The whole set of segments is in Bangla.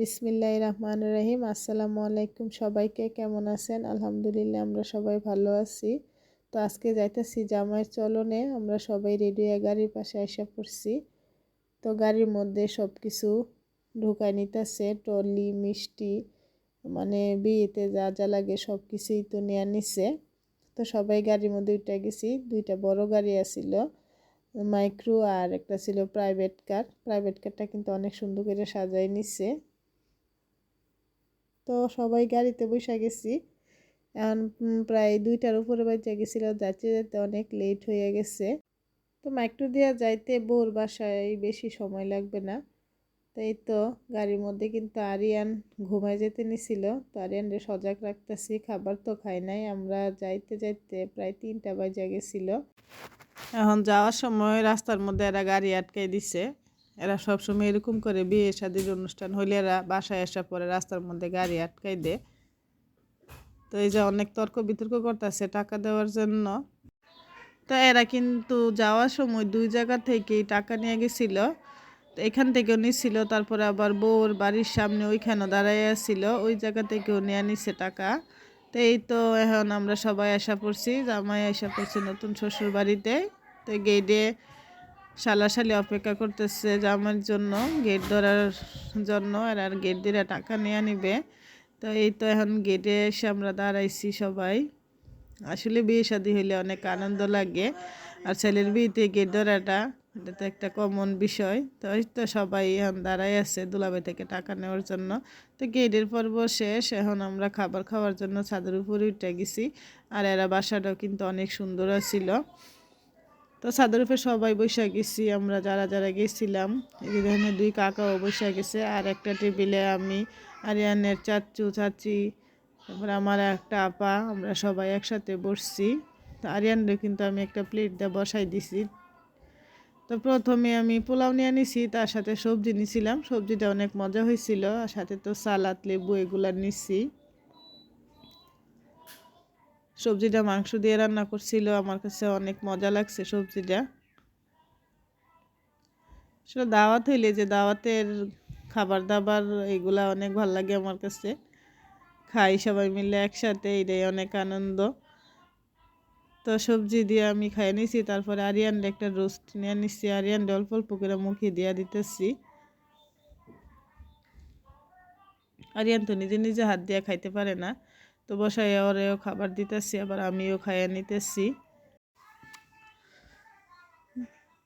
বিসমিল্লাহির রহমানির রহিম। আসসালামু আলাইকুম, সবাইকে কেমন আছেন? আলহামদুলিল্লাহ আমরা সবাই ভালো আছি। তো আজকে যাইতেছি জামাইয়ের চলনে, আমরা সবাই রেডি হয়ে গাড়ির পাশে আইসা পড়ছি। তো গাড়ির মধ্যে সব কিছু ঢুকাই নিতেছে, ট্রলি, মিষ্টি, মানে বিয়েতে যা যা লাগে সব কিছুই তো নিয়ে নিছে। তো সবাই গাড়ির মধ্যে উঠে গেছি। দুইটা বড় গাড়ি আছিল, মাইক্রো, আর একটা ছিল প্রাইভেট কার। প্রাইভেট কারটা কিন্তু অনেক সুন্দর করে সাজাই নিছে। তো সবাই গাড়িতে বসে গেছি। এখন প্রায় 2টার উপরে বাজে গেছিল, যাইতে যেতে অনেক লেট হয়ে গেছে। তো মাইক্রো দিয়া যাইতে বউর বাসায় বেশি সময় লাগবে না। তাই তো গাড়ির মধ্যে কিন্তু আরিয়ান ঘুমায় যেতে নিছিল। তো আরিয়ানরে সজাগ রাখতেছি, খাবার তো খাই নাই। আমরা যাইতে যাইতে প্রায় 3টা বাজে গেছিল। এখন যাওয়ার সময় রাস্তার মধ্যে এরা গাড়ি আটকাই দিছে। এরা সবসময় এরকম করে, বিয়ে শাদীর অনুষ্ঠান হইলে এরা বাসায় আসার পরে রাস্তার মধ্যে গাড়ি আটকাই দেয়। তো এই যে অনেক তর্ক বিতর্ক করতেছে টাকা দেওয়ার জন্য। তো এরা কিন্তু যাওয়ার সময় 2 জায়গা থেকেই টাকা নিয়ে গেছিল। তো এখান থেকেও নিছিল, তারপরে আবার বউর বাড়ির সামনে ওইখানেও দাঁড়াইয়া ছিল, ওই জায়গা থেকেও নিয়ে নিছে টাকা। তো এই তো এখন আমরা সবাই আশা পড়ছি, জামাই আশা পড়ছি নতুন শ্বশুর বাড়িতে। তো গেটে শালাশালি অপেক্ষা করতেছে জামাইয়ের জন্য, গেট ধরার জন্য। আর গেট দিয়ে টাকা নিয়ে নিবে। তো এই তো এখন গেটে এসে আমরা দাঁড়াইছি সবাই। আসলে বিয়ে শাদী হইলে অনেক আনন্দ লাগে, আর ছেলের বিয়েতে গেট ধরাটা এটা তো একটা কমন বিষয়। তো এই তো সবাই এখন দাঁড়াই আছে দুলাভাই থেকে টাকা নেওয়ার জন্য। তো গেটের পর্ব শেষ, এখন আমরা খাবার খাওয়ার জন্য ছাদের উপরে উঠে গেছি। আর এরা বাসাটাও কিন্তু অনেক সুন্দর ছিল। তো ছাদের উপরে সবাই বসে গেছি আমরা, যারা যারা গেছিলাম। এই ধরনের 2 কাকাও বসে গেছে, আর একটা টেবিলে আমি, আরিয়ানের চাচু চাচি, তারপরে আমার একটা আপা, আমরা সবাই একসাথে বসছি। তো আরিয়ানরে কিন্তু আমি একটা প্লেট দিয়ে বসাই দিছি। তো প্রথমে আমি পোলাও নিয়ে নিছি, তার সাথে সবজি নিছিলাম। সবজিটা অনেক মজা হয়েছিল, আর সাথে তো সালাদ, লেবু এগুলা নিছি। সবজিটা মাংস দিয়ে রান্না করছিল, আমার কাছে অনেক মজা লাগছে সবজিটা। আসলে দাওয়াত হইলে যে দাওয়াতের খাবার দাবার এগুলা অনেক ভালো লাগে আমার কাছে। খাই সবাই মিলে একসাথে, এটাই অনেক আনন্দ। তো সবজি দিয়ে আমি খাই নিছি, তারপরে আরিয়ানরে একটা রোস্ট নিয়ে নিচ্ছি। আরিয়ানরে অল্প অল্প করে মুখে দিয়ে দিতেছি। আরিয়ান তো নিজে নিজে হাত দিয়ে খাইতে পারে না, তো বসায় ওরেও খাবার দিতেছি, আবার আমিও খাইয়ে নিতেছি।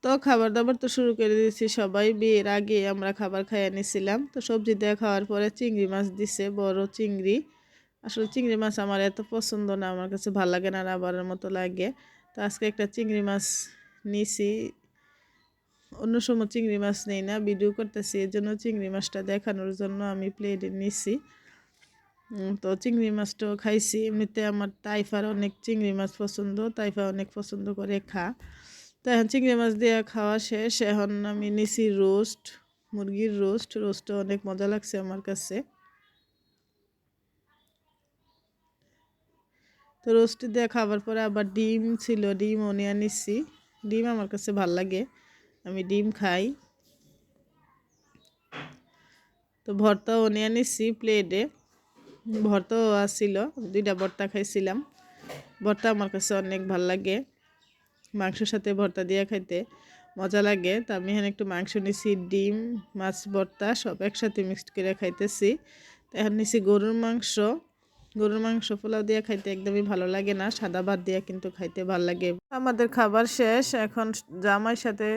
তো খাবার দাবার তো শুরু করে দিয়েছি সবাই। বিয়ের আগে আমরা খাবার খাইয়ে নিছিলাম। তো সবজি দিয়ে খাওয়ার পরে চিংড়ি মাছ দিছে, বড় চিংড়ি। আসলে চিংড়ি মাছ আমার এত পছন্দ না, আমার কাছে ভালো লাগে না, রাবারের মতো লাগে। তো আজকে একটা চিংড়ি মাছ নিছি। অন্য সময় চিংড়ি মাছ নেই না, ভিডিও করতেছি, এর জন্য চিংড়ি মাছটা দেখানোর জন্য আমি প্লেটে নিছি। তো চিংড়ি মাছটাও খাইছি। এমনিতে আমার তাইফার অনেক চিংড়ি মাছ পছন্দ, তাইফা অনেক পছন্দ করে খা। তো এখন চিংড়ি মাছ দিয়ে খাওয়া শেষ। এখন আমি নিছি রোস্ট, মুরগির রোস্টও অনেক মজা লাগছে আমার কাছে। তো রোস্ট দিয়ে খাবার পরে আবার ডিম ছিল, ডিমও নিয়ে নিচ্ছি। ডিম আমার কাছে ভাল লাগে, আমি ডিম খাই। তো ভর্তাও নিয়ে নিচ্ছি প্লেটে, ভর্তাও আসছিল, 2টা ভর্তা খাইছিলাম। ভর্তা আমার কাছে অনেক ভাল লাগে, মাংসের সাথে ভর্তা দিয়ে খাইতে মজা লাগে। তো আমি এখানে একটু মাংস নিছি, ডিম, মাছ ভর্তা সব একসাথে মিক্সড করে খাইতেছি। তো এখন নিছি গরুর মাংস। গরুর মাংস পোলাও দিয়ে খাইতে একদমই ভালো লাগে না, সাদা ভাত দিয়ে কিন্তু খাইতে ভালো লাগে। আমাদের খাবার শেষ, এখন জামাইয়ের সাথে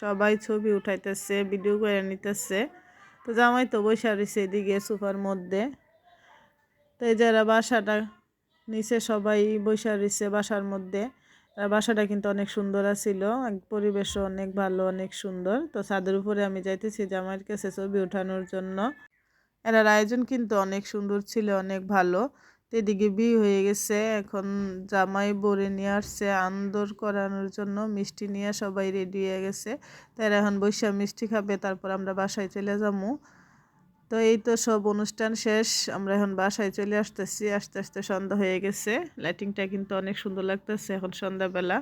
সবাই ছবি উঠাইতেছে, ভিডিও করে নিতেছে। তো জামাই তো বসে রয়েছে এদিকে সোফার মধ্যে। তো এই যারা বাসাটা নিচে সবাই বসে রয়েছে বাসার মধ্যে। আর বাসাটা কিন্তু অনেক সুন্দর ছিল, পরিবেশও অনেক ভালো, অনেক সুন্দর। তো ছাদের উপরে আমি যাইতেছি জামাইয়ের কাছে ছবি ওঠানোর জন্য। এরার আয়োজন কিন্তু অনেক সুন্দর ছিল, অনেক ভালো। তো এদিকে বিয়ে হয়ে গেছে, এখন জামাই বরে নিয়ে আসছে আন্দর করানোর জন্য, মিষ্টি নিয়ে সবাই রেডি হয়ে গেছে। তারা এখন বৈশা মিষ্টি খাবে, তারপর আমরা বাসায় চলে যাবো। তো এই তো সব অনুষ্ঠান শেষ, আমরা এখন বাসায় চলে আসতেছি। আস্তে আস্তে সন্ধ্যা হয়ে গেছে, লাইটিংটা কিন্তু অনেক সুন্দর লাগতেছে এখন সন্ধ্যাবেলা।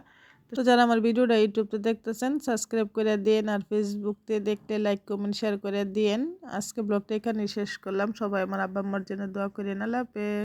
তো যারা আমার ভিডিওটা ইউটিউবতে দেখতেছেন সাবস্ক্রাইব করে দিন, আর ফেসবুকতে দেখলে লাইক কমেন্ট শেয়ার করে দিন। আজকে ব্লগটা এখানেই শেষ করলাম। সবাই আমার আব্বা আম্মার জন্য দোয়া করেন। আল্লাহ হাফেজ।